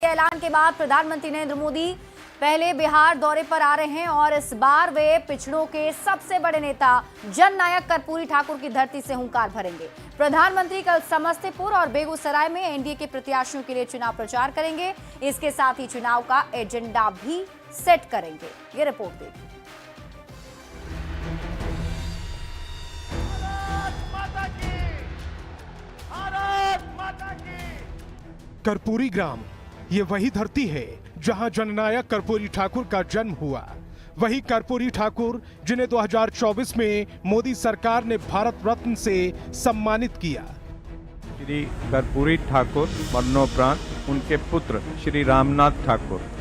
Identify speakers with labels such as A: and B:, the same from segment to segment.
A: ऐलान के बाद प्रधानमंत्री नरेंद्र मोदी पहले बिहार दौरे पर आ रहे हैं और इस बार वे पिछड़ों के सबसे बड़े नेता जननायक कर्पूरी ठाकुर की धरती से हुंकार भरेंगे। प्रधानमंत्री कल समस्तीपुर और बेगूसराय में एनडीए के प्रत्याशियों के लिए चुनाव प्रचार करेंगे। इसके साथ ही चुनाव का एजेंडा भी सेट करेंगे। ये रिपोर्ट देखिए।
B: कर्पूरी ग्राम, ये वही धरती है जहां जननायक कर्पूरी ठाकुर का जन्म हुआ। वही कर्पूरी ठाकुर जिन्हें 2024 में मोदी सरकार ने भारत रत्न से सम्मानित किया।
C: श्री कर्पूरी ठाकुर मरणोपरांत उनके पुत्र श्री रामनाथ ठाकुर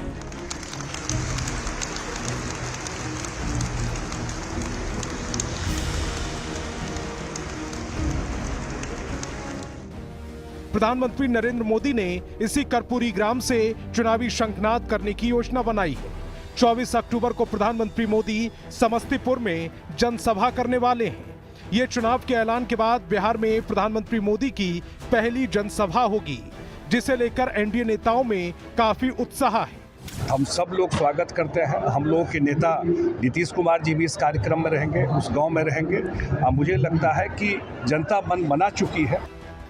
B: प्रधानमंत्री नरेंद्र मोदी ने इसी कर्पूरी ग्राम से चुनावी शंखनाद करने की योजना बनाई है। 24 अक्टूबर को प्रधानमंत्री मोदी समस्तीपुर में जनसभा करने वाले हैं। ये चुनाव के ऐलान के बाद बिहार में प्रधानमंत्री मोदी की पहली जनसभा होगी, जिसे लेकर एनडीए नेताओं में काफी उत्साह है।
D: हम सब लोग स्वागत करते हैं। हम लोगों के नेता नीतीश कुमार जी भी इस कार्यक्रम में रहेंगे, उस गाँव में रहेंगे। मुझे लगता है कि जनता मन बना चुकी है।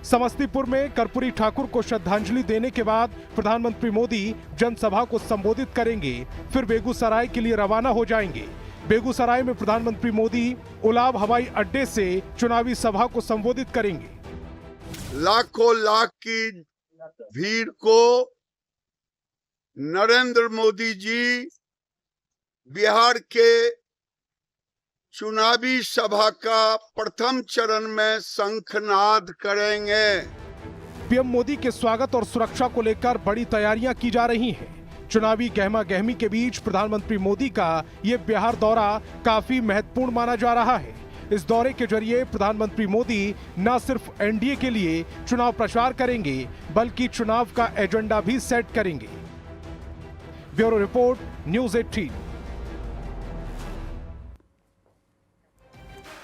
B: समस्तीपुर में कर्पूरी ठाकुर को श्रद्धांजलि देने के बाद प्रधानमंत्री मोदी जनसभा को संबोधित करेंगे, फिर बेगूसराय के लिए रवाना हो जाएंगे। बेगूसराय में प्रधानमंत्री मोदी उलाव हवाई अड्डे से चुनावी सभा को संबोधित करेंगे।
E: लाखों लाख की भीड़ को नरेंद्र मोदी जी बिहार के चुनावी सभा का प्रथम चरण में शंखनाद करेंगे।
B: पीएम मोदी के स्वागत और सुरक्षा को लेकर बड़ी तैयारियां की जा रही हैं। चुनावी गहमा गहमी के बीच प्रधानमंत्री मोदी का ये बिहार दौरा काफी महत्वपूर्ण माना जा रहा है। इस दौरे के जरिए प्रधानमंत्री मोदी न सिर्फ एनडीए के लिए चुनाव प्रचार करेंगे, बल्कि चुनाव का एजेंडा भी सेट करेंगे। Bureau report, news 18।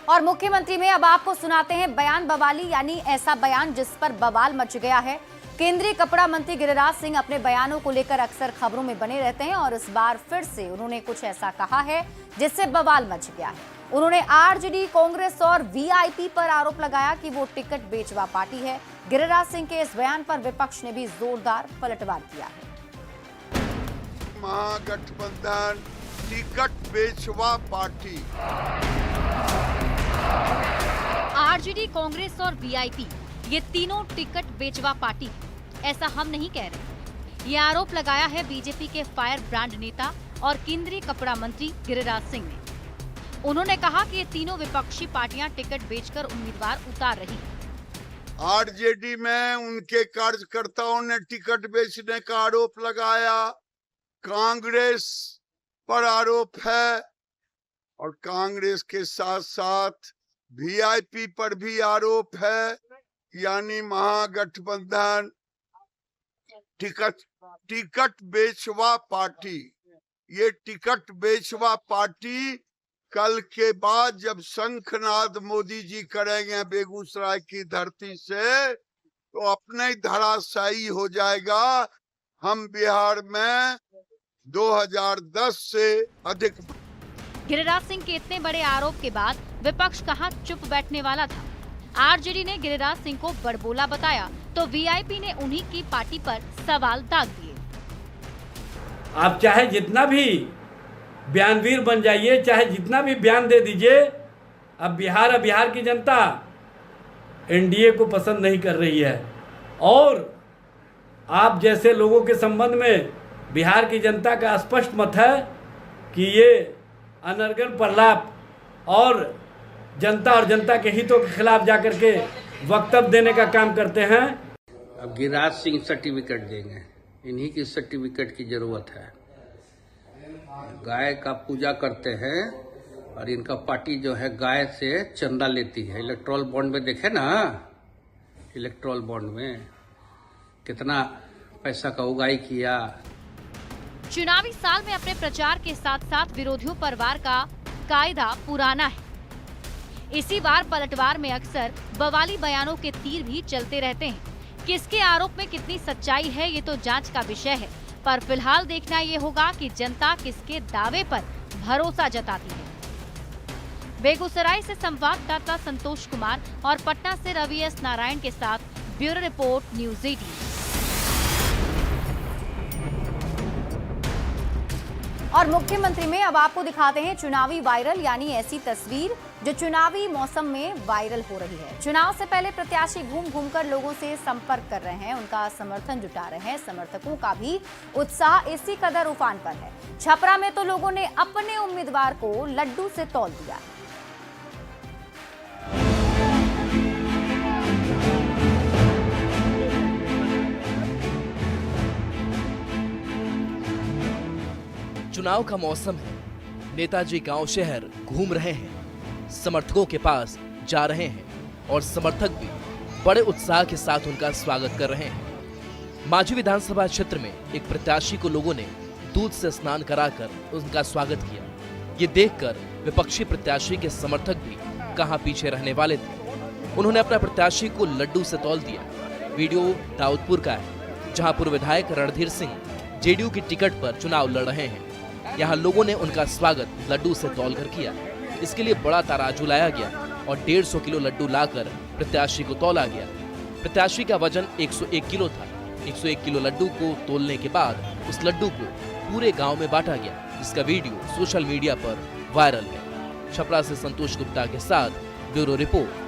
A: और मुख्यमंत्री में अब आपको सुनाते हैं बयान बवाली, यानी ऐसा बयान जिस पर बवाल मच गया है। केंद्रीय कपड़ा मंत्री गिरिराज सिंह अपने बयानों को लेकर अक्सर खबरों में बने रहते हैं और इस बार फिर से उन्होंने कुछ ऐसा कहा है जिससे बवाल मच गया है। उन्होंने आरजेडी, कांग्रेस और वीआईपी पर आरोप लगाया कि वो टिकट बेचवा पार्टी है। गिरिराज सिंह के इस बयान पर विपक्ष ने भी जोरदार पलटवार किया है।
E: महागठबंधन टिकट बेचवा पार्टी।
F: आरजेडी, कांग्रेस और वीआईपी, ये तीनों टिकट बेचवा पार्टी है, ऐसा हम नहीं कह रहे। ये आरोप लगाया है बीजेपी के फायर ब्रांड नेता और केंद्रीय कपड़ा मंत्री गिरिराज सिंह ने। उन्होंने कहा कि ये तीनों विपक्षी पार्टियां टिकट बेचकर उम्मीदवार उतार रही हैं।
E: आरजेडी में उनके कार्यकर्ताओं ने टिकट बेचने का आरोप लगाया, कांग्रेस पर आरोप है और कांग्रेस के साथ साथ वीआईपी पर भी आरोप है। यानी महागठबंधन टिकट बेचवा पार्टी। ये टिकट बेचवा पार्टी कल के बाद जब शंखनाद मोदी जी करेंगे बेगूसराय की धरती से, तो अपने ही धराशायी हो जाएगा। हम बिहार में 2010 से अधिक।
F: गिरिराज सिंह के इतने बड़े आरोप के बाद विपक्ष कहां चुप बैठने वाला था। आरजेडी ने गिरिराज सिंह को बड़बोला बताया तो वीआईपी ने उन्हीं की पार्टी पर सवाल दाग दिए।
G: आप चाहे जितना भी बयानवीर बन जाइए, चाहे जितना भी बयान दे दीजिए, अब बिहार की जनता एनडीए को पसंद नहीं कर रही है। और आप जैसे लोगों के संबंध में बिहार की जनता का स्पष्ट मत है कि ये अनर्गल प्रलाप और जनता के हितों के खिलाफ जाकर के वक्तव्य देने का काम करते हैं।
H: अब गिरिराज सिंह सर्टिफिकेट देंगे, इन्हीं की सर्टिफिकेट की जरूरत है। गाय का पूजा करते हैं और इनका पार्टी जो है गाय से चंदा लेती है। इलेक्ट्रोल बॉन्ड में देखे ना, इलेक्ट्रोल बॉन्ड में कितना पैसा का उगाई किया।
F: चुनावी साल में अपने प्रचार के साथ साथ विरोधियों पर वार का कायदा पुराना है। इसी बार पलटवार में अक्सर बवाली बयानों के तीर भी चलते रहते हैं। किसके आरोप में कितनी सच्चाई है ये तो जांच का विषय है, पर फिलहाल देखना ये होगा कि जनता किसके दावे पर भरोसा जताती है। बेगूसराय से संवाददाता संतोष कुमार और पटना से रवि एस नारायण के साथ ब्यूरो रिपोर्ट न्यूज़ 18।
A: और मुख्यमंत्री में अब आपको दिखाते हैं चुनावी वायरल, यानी ऐसी तस्वीर जो चुनावी मौसम में वायरल हो रही है। चुनाव से पहले प्रत्याशी घूम घूमकर लोगों से संपर्क कर रहे हैं, उनका समर्थन जुटा रहे हैं। समर्थकों का भी उत्साह इसी कदर उफान पर है। छपरा में तो लोगों ने अपने उम्मीदवार को लड्डू से तौल दिया है।
I: चुनाव का मौसम है, नेताजी गांव शहर घूम रहे हैं, समर्थकों के पास जा रहे हैं और समर्थक भी बड़े उत्साह के साथ उनका स्वागत कर रहे हैं। मांझी विधानसभा क्षेत्र में एक प्रत्याशी को लोगों ने दूध से स्नान कराकर उनका स्वागत किया। ये देखकर विपक्षी प्रत्याशी के समर्थक भी कहां पीछे रहने वाले थे। उन्होंने अपना प्रत्याशी को लड्डू से तौल दिया। वीडियो दाऊदपुर का है, जहां पूर्व विधायक रणधीर सिंह जेडीयू की टिकट पर चुनाव लड़ रहे हैं। यहाँ लोगों ने उनका स्वागत लड्डू से तौलकर किया। इसके लिए बड़ा तराजू लाया गया और 150 किलो लड्डू लाकर प्रत्याशी को तौला गया। प्रत्याशी का वजन 101 किलो था। 101 किलो लड्डू को तौलने के बाद उस लड्डू को पूरे गांव में बांटा गया, जिसका वीडियो सोशल मीडिया पर वायरल है। छपरा से संतोष गुप्ता के साथ ब्यूरो रिपोर्ट